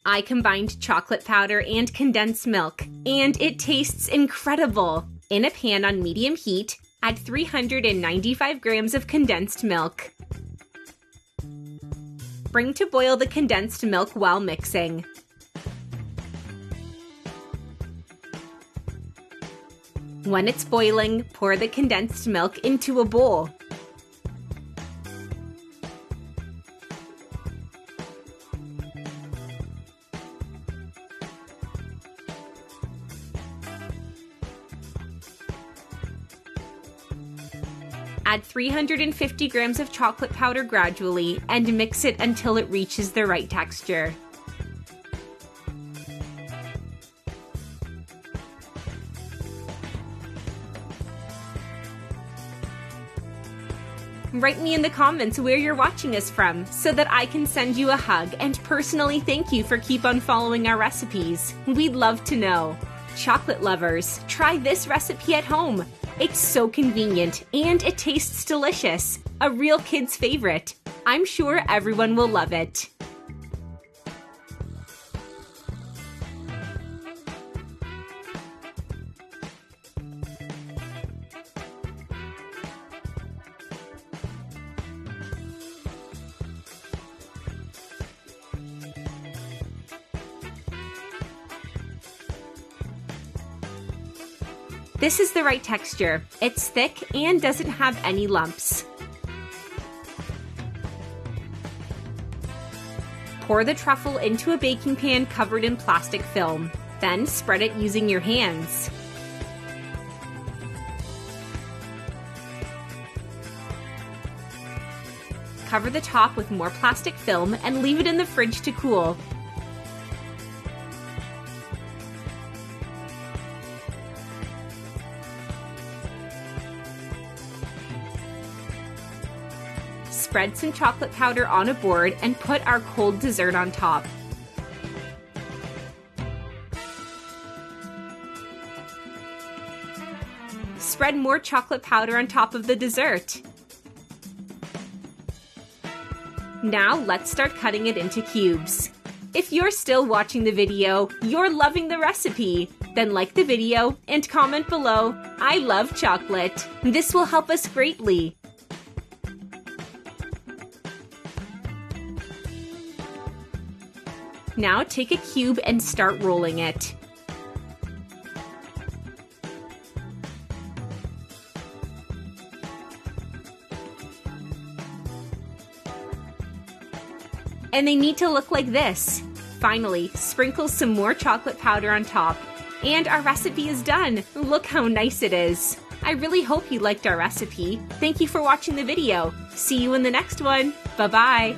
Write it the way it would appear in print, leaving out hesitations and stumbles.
I combined chocolate powder and condensed milk, and it tastes incredible. In a pan on medium heat, add 395 grams of condensed milk. Bring to boil the condensed milk while mixing. When it's boiling, pour the condensed milk into a bowl. Add 350 grams of chocolate powder gradually and mix it until it reaches the right texture. Write me in the comments where you're watching us from so that I can send you a hug and personally thank you for keep on following our recipes. We'd love to know. Chocolate lovers, try this recipe at home. It's so convenient and it tastes delicious. A real kid's favorite. I'm sure everyone will love it. This is the right texture. It's thick and doesn't have any lumps. Pour the truffle into a baking pan covered in plastic film. Then spread it using your hands. Cover the top with more plastic film and leave it in the fridge to cool. Spread some chocolate powder on a board and put our cold dessert on top. Spread more chocolate powder on top of the dessert. Now let's start cutting it into cubes. If you're still watching the video, you're loving the recipe. Then like the video and comment below, "I love chocolate." This will help us greatly. Now take a cube and start rolling it. And they need to look like this. Finally, sprinkle some more chocolate powder on top. And our recipe is done. Look how nice it is. I really hope you liked our recipe. Thank you for watching the video. See you in the next one. Bye-bye.